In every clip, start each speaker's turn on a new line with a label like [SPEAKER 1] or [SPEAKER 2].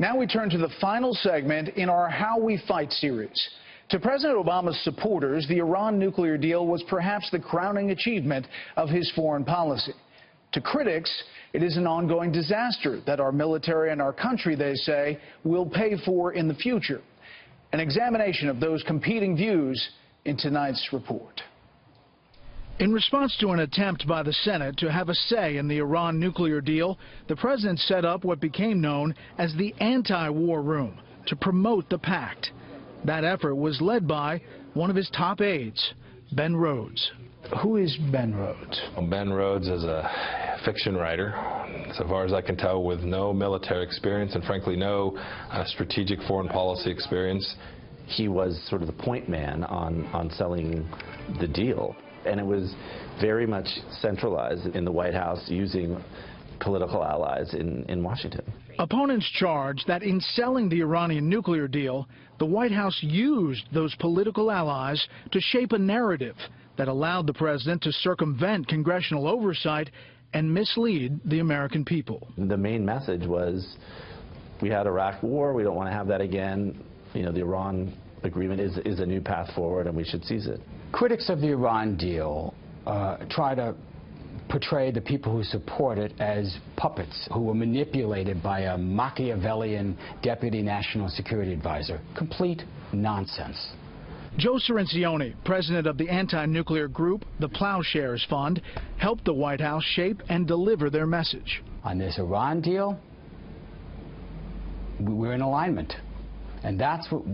[SPEAKER 1] Now we turn to the final segment in our How We Fight series. To President Obama's supporters, the Iran nuclear deal was perhaps the crowning achievement of his foreign policy. To critics, it is an ongoing disaster that our military and our country, they say, will pay for in the future. An examination of those competing views in tonight's report. In response to an attempt by the Senate to have a say in the Iran nuclear deal, the president set up what became known as the anti-war room to promote the pact. That effort was led by one of his top aides, Ben Rhodes. Who is Ben Rhodes?
[SPEAKER 2] Well, Ben Rhodes is a fiction writer, so far as I can tell, with no military experience and frankly no strategic foreign policy experience.
[SPEAKER 3] He was sort of the point man on selling the deal. And it was very much centralized in the White House using political allies in Washington.
[SPEAKER 1] Opponents charge that in selling the Iranian nuclear deal, the White House used those political allies to shape a narrative that allowed the president to circumvent congressional oversight and mislead the American people.
[SPEAKER 3] The main message was, we had Iraq war, we don't want to have that again. You know, the Iran agreement is a new path forward and we should seize it.
[SPEAKER 4] Critics of the Iran deal try to portray the people who support it as puppets who were manipulated by a Machiavellian deputy national security advisor. Complete nonsense.
[SPEAKER 1] Joe Cirincione, president of the anti-nuclear group, the Plowshares Fund, helped the White House shape and deliver their message.
[SPEAKER 4] On this Iran deal, we're in alignment. And that's what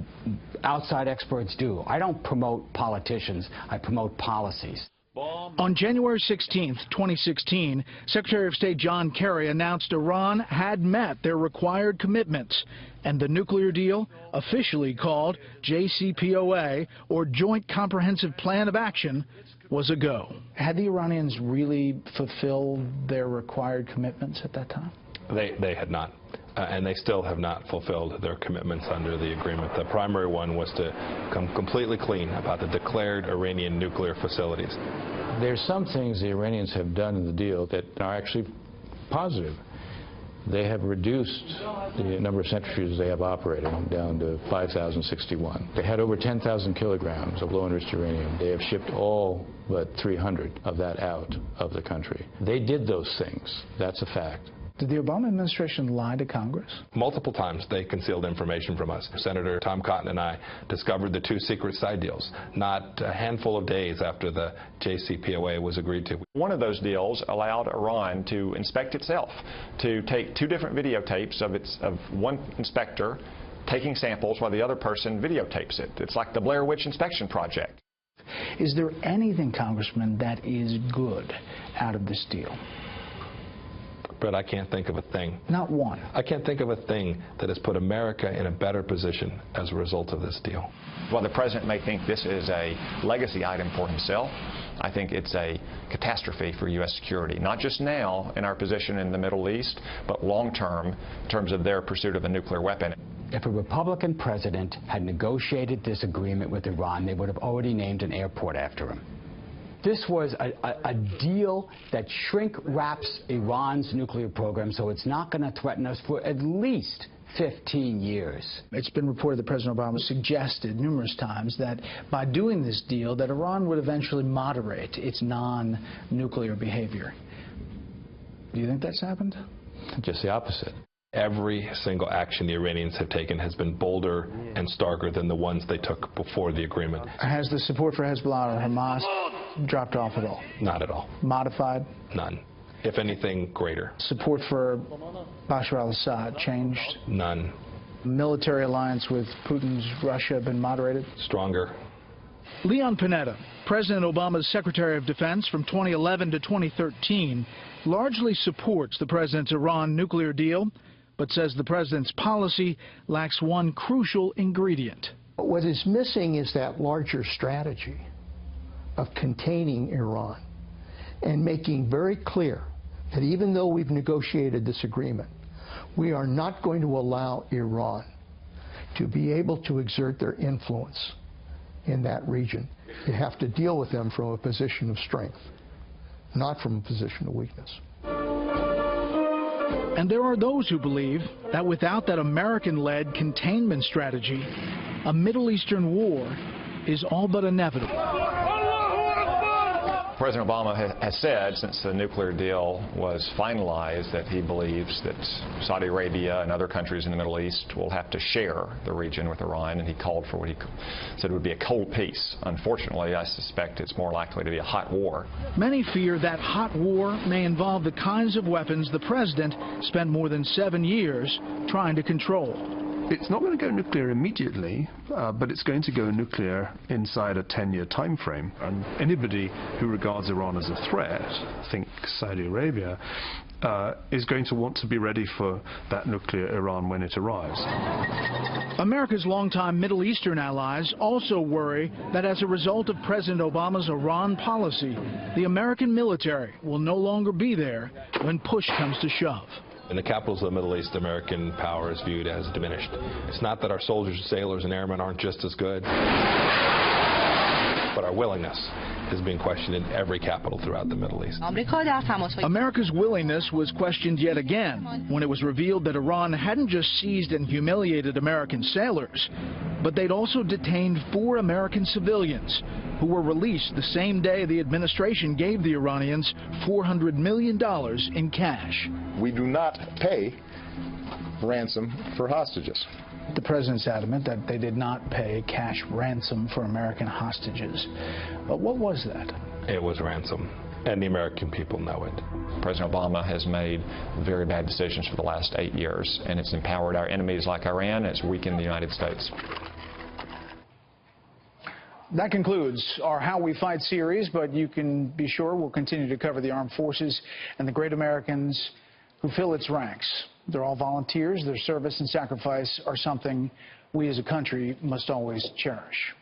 [SPEAKER 4] outside experts do. I don't promote politicians, I promote policies.
[SPEAKER 1] On January 16, 2016, Secretary of State John Kerry announced Iran had met their required commitments, and the nuclear deal, officially called JCPOA, or Joint Comprehensive Plan of Action, was a go. Had the Iranians really fulfilled their required commitments at that time?
[SPEAKER 2] They had not. And they still have not fulfilled their commitments under the agreement. The primary one was to come completely clean about the declared Iranian nuclear facilities.
[SPEAKER 5] There's some things the Iranians have done in the deal that are actually positive. They have reduced the number of centrifuges they have operating down to 5,061. They had over 10,000 kilograms of low-enriched uranium. They have shipped all but 300 of that out of the country. They did those things. That's a fact.
[SPEAKER 1] Did the Obama administration lie to Congress?
[SPEAKER 2] Multiple times they concealed information from us. Senator Tom Cotton and I discovered the 2 secret side deals not a handful of days after the JCPOA was agreed to.
[SPEAKER 6] One of those deals allowed Iran to inspect itself, to take 2 different videotapes of one inspector taking samples while the other person videotapes it. It's like the Blair Witch Inspection Project.
[SPEAKER 1] Is there anything, Congressman, that is good out of this deal?
[SPEAKER 2] But I can't think of a thing.
[SPEAKER 1] Not one.
[SPEAKER 2] I can't think of a thing that has put America in a better position as a result of this deal.
[SPEAKER 6] While the president may think this is a legacy item for himself, I think it's a catastrophe for U.S. security, not just now in our position in the Middle East, but long term in terms of their pursuit of a nuclear weapon.
[SPEAKER 4] If a Republican president had negotiated this agreement with Iran, they would have already named an airport after him. This was a deal that shrink-wraps Iran's nuclear program, so it's not going to threaten us for at least 15 years. It's been reported that President Obama suggested numerous times that by doing this deal, that Iran would eventually moderate its non-nuclear behavior. Do you think that's happened?
[SPEAKER 5] Just the opposite.
[SPEAKER 2] Every single action the Iranians have taken has been bolder and starker than the ones they took before the agreement.
[SPEAKER 1] Has the support for Hezbollah or Hamas dropped off at all?
[SPEAKER 2] Not at all.
[SPEAKER 1] Modified?
[SPEAKER 2] None. If anything, greater.
[SPEAKER 1] Support for Bashar al-Assad changed?
[SPEAKER 2] None.
[SPEAKER 1] Military alliance with Putin's Russia been moderated?
[SPEAKER 2] Stronger.
[SPEAKER 1] Leon Panetta, President Obama's Secretary of Defense from 2011 to 2013, largely supports the president's Iran nuclear deal, but says the president's policy lacks one crucial ingredient.
[SPEAKER 7] What is missing is that larger strategy of containing Iran and making very clear that even though we've negotiated this agreement, we are not going to allow Iran to be able to exert their influence in that region. You have to deal with them from a position of strength, not from a position of weakness.
[SPEAKER 1] And there are those who believe that without that American-led containment strategy, a Middle Eastern war is all but inevitable.
[SPEAKER 6] President Obama has said since the nuclear deal was finalized that he believes that Saudi Arabia and other countries in the Middle East will have to share the region with Iran, and he called for what he said would be a cold peace. Unfortunately, I suspect it's more likely to be a hot war.
[SPEAKER 1] Many fear that hot war may involve the kinds of weapons the president spent more than 7 years trying to control.
[SPEAKER 8] It's not going to go nuclear immediately, but it's going to go nuclear inside a 10-year time frame. And anybody who regards Iran as a threat, think Saudi Arabia, is going to want to be ready for that nuclear Iran when it arrives.
[SPEAKER 1] America's longtime Middle Eastern allies also worry that as a result of President Obama's Iran policy, the American military will no longer be there when push comes to shove.
[SPEAKER 2] In the capitals of the Middle East, American power is viewed as diminished. It's not that our soldiers, sailors, and airmen aren't just as good, but our willingness is being questioned in every capital throughout the Middle East.
[SPEAKER 1] America's willingness was questioned yet again when it was revealed that Iran hadn't just seized and humiliated American sailors, but they'd also detained 4 American civilians who were released the same day the administration gave the Iranians $400 million in cash.
[SPEAKER 9] We do not pay ransom for hostages.
[SPEAKER 1] The president's adamant that they did not pay cash ransom for American hostages. But what was that?
[SPEAKER 2] It was ransom, and the American people know it.
[SPEAKER 6] President Obama has made very bad decisions for the last 8 years, and it's empowered our enemies like Iran, and it's weakened the United States.
[SPEAKER 1] That concludes our How We Fight series, but you can be sure we'll continue to cover the armed forces and the great Americans who fill its ranks. They're all volunteers. Their service and sacrifice are something we as a country must always cherish.